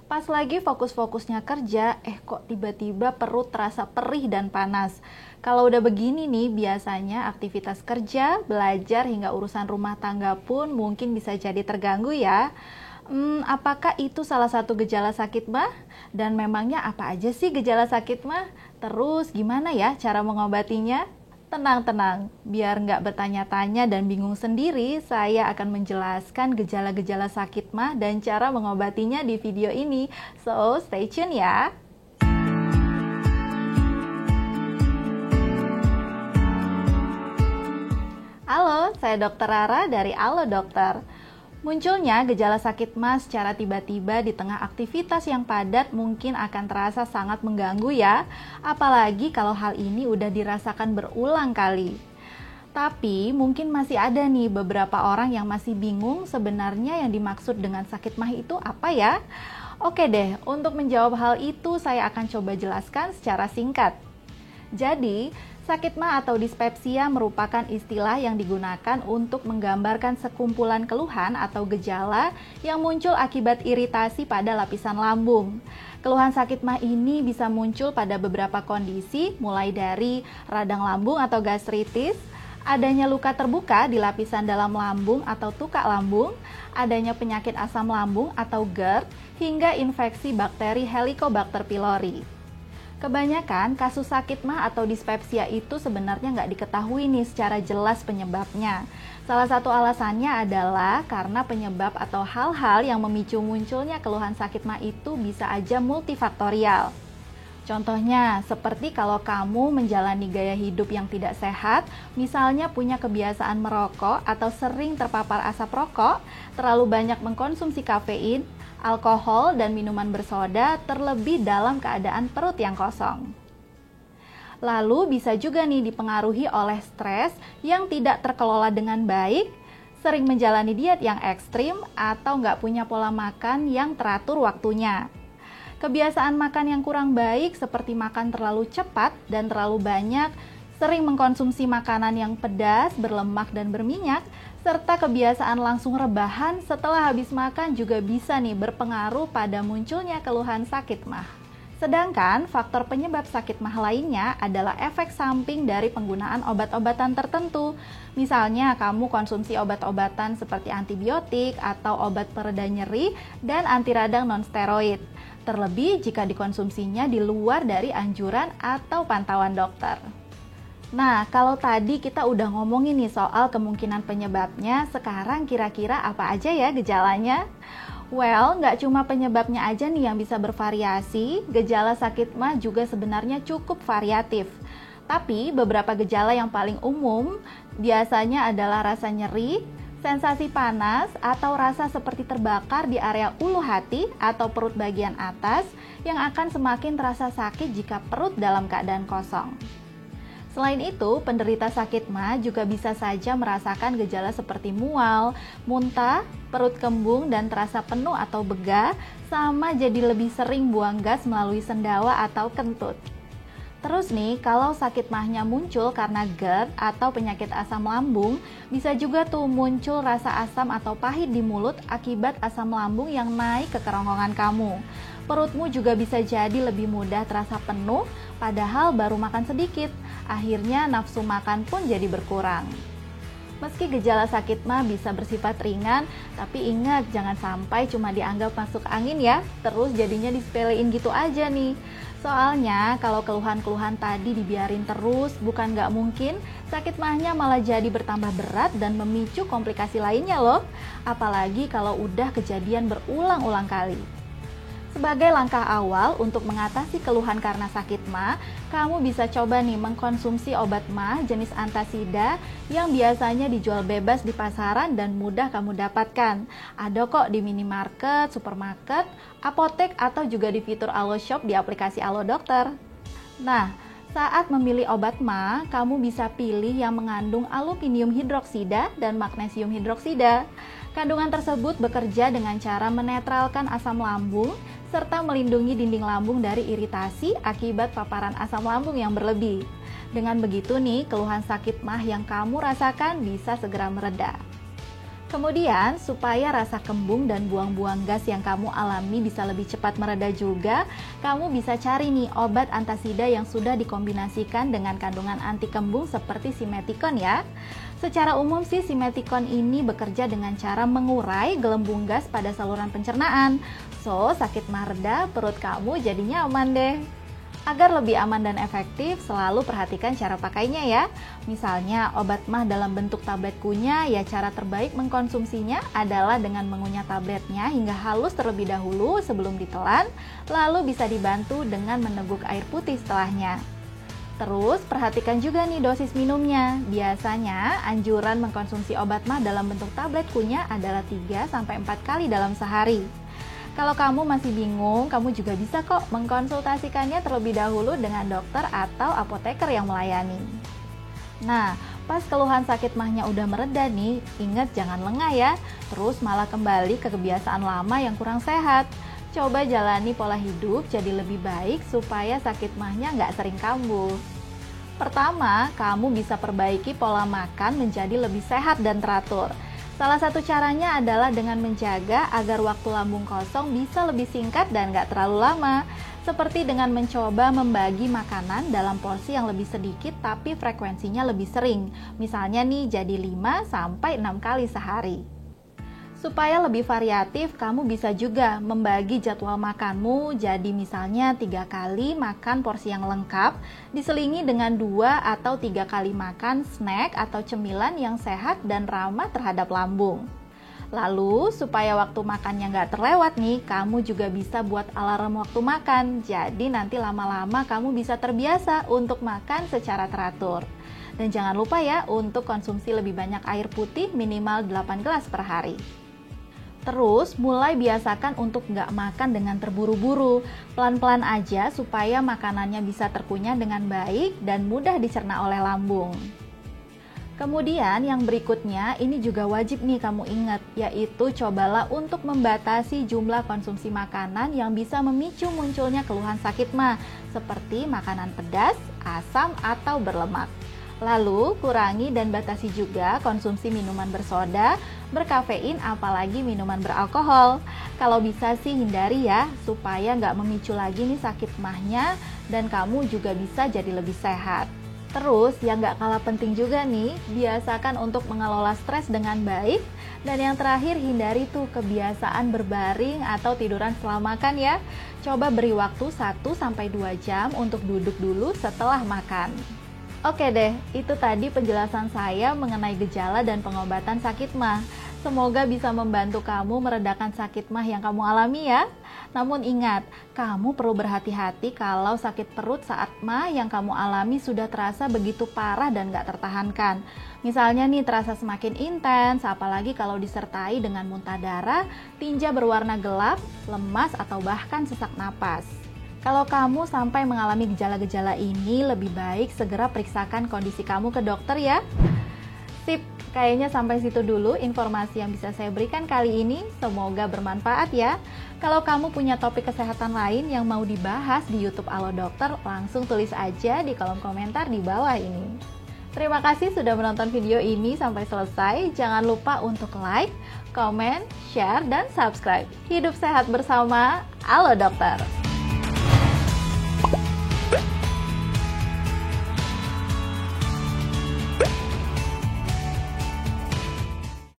Pas lagi fokus-fokusnya kerja, kok tiba-tiba perut terasa perih dan panas. Kalau udah begini nih, biasanya aktivitas kerja, belajar, hingga urusan rumah tangga pun mungkin bisa jadi terganggu ya. Apakah itu salah satu gejala sakit mah? Dan memangnya apa aja sih gejala sakit mah? Terus gimana ya cara mengobatinya? Tenang-tenang, biar nggak bertanya-tanya dan bingung sendiri, saya akan menjelaskan gejala-gejala sakit mah dan cara mengobatinya di video ini. So, stay tune ya! Halo, saya Dr. Rara dari Alo Dokter. Munculnya gejala sakit mah secara tiba-tiba di tengah aktivitas yang padat mungkin akan terasa sangat mengganggu ya, apalagi kalau hal ini udah dirasakan berulang kali. Tapi mungkin masih ada nih beberapa orang yang masih bingung sebenarnya yang dimaksud dengan sakit mah itu apa ya? Oke deh, untuk menjawab hal itu saya akan coba jelaskan secara singkat. Jadi, sakit mah atau dispepsia merupakan istilah yang digunakan untuk menggambarkan sekumpulan keluhan atau gejala yang muncul akibat iritasi pada lapisan lambung. Keluhan sakit mah ini bisa muncul pada beberapa kondisi, mulai dari radang lambung atau gastritis, adanya luka terbuka di lapisan dalam lambung atau tukak lambung, adanya penyakit asam lambung atau GERD, hingga infeksi bakteri Helicobacter pylori. Kebanyakan kasus sakit mah atau dispepsia itu sebenarnya nggak diketahui nih secara jelas penyebabnya. Salah satu alasannya adalah karena penyebab atau hal-hal yang memicu munculnya keluhan sakit mah itu bisa aja multifaktorial. Contohnya, seperti kalau kamu menjalani gaya hidup yang tidak sehat, misalnya punya kebiasaan merokok atau sering terpapar asap rokok, terlalu banyak mengkonsumsi kafein, alkohol, dan minuman bersoda, terlebih dalam keadaan perut yang kosong. Lalu bisa juga nih dipengaruhi oleh stres yang tidak terkelola dengan baik, sering menjalani diet yang ekstrim, atau nggak punya pola makan yang teratur waktunya. Kebiasaan makan yang kurang baik seperti makan terlalu cepat dan terlalu banyak, sering mengkonsumsi makanan yang pedas, berlemak, dan berminyak, serta kebiasaan langsung rebahan setelah habis makan juga bisa nih berpengaruh pada munculnya keluhan sakit mah. Sedangkan faktor penyebab sakit mah lainnya adalah efek samping dari penggunaan obat-obatan tertentu. Misalnya kamu konsumsi obat-obatan seperti antibiotik atau obat pereda nyeri dan anti radang non-steroid. Terlebih jika dikonsumsinya di luar dari anjuran atau pantauan dokter. Nah, kalau tadi kita udah ngomongin nih soal kemungkinan penyebabnya, sekarang kira-kira apa aja ya gejalanya? Well, nggak cuma penyebabnya aja nih yang bisa bervariasi, gejala sakit mah juga sebenarnya cukup variatif. Tapi beberapa gejala yang paling umum biasanya adalah rasa nyeri, sensasi panas, atau rasa seperti terbakar di area ulu hati atau perut bagian atas yang akan semakin terasa sakit jika perut dalam keadaan kosong. Selain itu, penderita sakit mah juga bisa saja merasakan gejala seperti mual, muntah, perut kembung, dan terasa penuh atau begah, sama jadi lebih sering buang gas melalui sendawa atau kentut. Terus nih, kalau sakit mahnya muncul karena GERD atau penyakit asam lambung, bisa juga tuh muncul rasa asam atau pahit di mulut akibat asam lambung yang naik ke kerongkongan kamu. Perutmu juga bisa jadi lebih mudah terasa penuh, padahal baru makan sedikit. Akhirnya nafsu makan pun jadi berkurang. Meski gejala sakit mah bisa bersifat ringan, tapi ingat jangan sampai cuma dianggap masuk angin ya, terus jadinya disepelein gitu aja nih. Soalnya kalau keluhan-keluhan tadi dibiarin terus, bukan nggak mungkin sakit mahnya malah jadi bertambah berat dan memicu komplikasi lainnya loh. Apalagi kalau udah kejadian berulang-ulang kali. Sebagai langkah awal untuk mengatasi keluhan karena sakit mah, kamu bisa coba nih mengkonsumsi obat mah jenis antasida yang biasanya dijual bebas di pasaran dan mudah kamu dapatkan. Ada kok di minimarket, supermarket, apotek, atau juga di fitur Alo Shop di aplikasi Alo Dokter. Nah, saat memilih obat mah, kamu bisa pilih yang mengandung aluminium hidroksida dan magnesium hidroksida. Kandungan tersebut bekerja dengan cara menetralkan asam lambung serta melindungi dinding lambung dari iritasi akibat paparan asam lambung yang berlebih. Dengan begitu nih, keluhan sakit mah yang kamu rasakan bisa segera mereda. Kemudian, supaya rasa kembung dan buang-buang gas yang kamu alami bisa lebih cepat mereda juga, kamu bisa cari nih obat antasida yang sudah dikombinasikan dengan kandungan anti kembung seperti simeticon ya. Secara umum sih simeticon ini bekerja dengan cara mengurai gelembung gas pada saluran pencernaan. So, sakit mah reda, perut kamu jadinya aman deh. Agar lebih aman dan efektif, selalu perhatikan cara pakainya ya. Misalnya, obat mah dalam bentuk tablet kunyah, ya cara terbaik mengkonsumsinya adalah dengan mengunyah tabletnya hingga halus terlebih dahulu sebelum ditelan, lalu bisa dibantu dengan meneguk air putih setelahnya. Terus, perhatikan juga nih dosis minumnya. Biasanya, anjuran mengkonsumsi obat mah dalam bentuk tablet kunyah adalah 3-4 kali dalam sehari. Kalau kamu masih bingung, kamu juga bisa kok mengkonsultasikannya terlebih dahulu dengan dokter atau apoteker yang melayani. Nah, pas keluhan sakit mahnya udah mereda nih, ingat jangan lengah ya, terus malah kembali ke kebiasaan lama yang kurang sehat. Coba jalani pola hidup jadi lebih baik supaya sakit mahnya nggak sering kambuh. Pertama, kamu bisa perbaiki pola makan menjadi lebih sehat dan teratur. Salah satu caranya adalah dengan menjaga agar waktu lambung kosong bisa lebih singkat dan gak terlalu lama. Seperti dengan mencoba membagi makanan dalam porsi yang lebih sedikit tapi frekuensinya lebih sering. Misalnya nih jadi 5-6 kali sehari. Supaya lebih variatif, kamu bisa juga membagi jadwal makanmu jadi misalnya 3 kali makan porsi yang lengkap, diselingi dengan 2 atau 3 kali makan snack atau cemilan yang sehat dan ramah terhadap lambung. Lalu, supaya waktu makannya nggak terlewat nih, kamu juga bisa buat alarm waktu makan. Jadi nanti lama-lama kamu bisa terbiasa untuk makan secara teratur. Dan jangan lupa ya untuk konsumsi lebih banyak air putih minimal 8 gelas per hari. Terus, mulai biasakan untuk nggak makan dengan terburu-buru. Pelan-pelan aja supaya makanannya bisa terkunyah dengan baik dan mudah dicerna oleh lambung. Kemudian yang berikutnya, ini juga wajib nih kamu ingat, yaitu cobalah untuk membatasi jumlah konsumsi makanan yang bisa memicu munculnya keluhan sakit mah, seperti makanan pedas, asam, atau berlemak. Lalu, kurangi dan batasi juga konsumsi minuman bersoda, berkafein, apalagi minuman beralkohol. Kalau bisa sih hindari ya, supaya nggak memicu lagi nih sakit mahnya dan kamu juga bisa jadi lebih sehat. Terus, yang nggak kalah penting juga nih, biasakan untuk mengelola stres dengan baik. Dan yang terakhir, hindari tuh kebiasaan berbaring atau tiduran setelah makan ya. Coba beri waktu 1-2 jam untuk duduk dulu setelah makan. Oke deh, itu tadi penjelasan saya mengenai gejala dan pengobatan sakit mah. Semoga bisa membantu kamu meredakan sakit mah yang kamu alami ya. Namun ingat, kamu perlu berhati-hati kalau sakit perut saat mah yang kamu alami sudah terasa begitu parah dan gak tertahankan. Misalnya nih terasa semakin intens, apalagi kalau disertai dengan muntah darah, tinja berwarna gelap, lemas atau bahkan sesak napas. Kalau kamu sampai mengalami gejala-gejala ini, lebih baik segera periksakan kondisi kamu ke dokter ya. Sip, kayaknya sampai situ dulu informasi yang bisa saya berikan kali ini. Semoga bermanfaat ya. Kalau kamu punya topik kesehatan lain yang mau dibahas di YouTube Alo Dokter, langsung tulis aja di kolom komentar di bawah ini. Terima kasih sudah menonton video ini sampai selesai. Jangan lupa untuk like, komen, share, dan subscribe. Hidup sehat bersama Alo Dokter.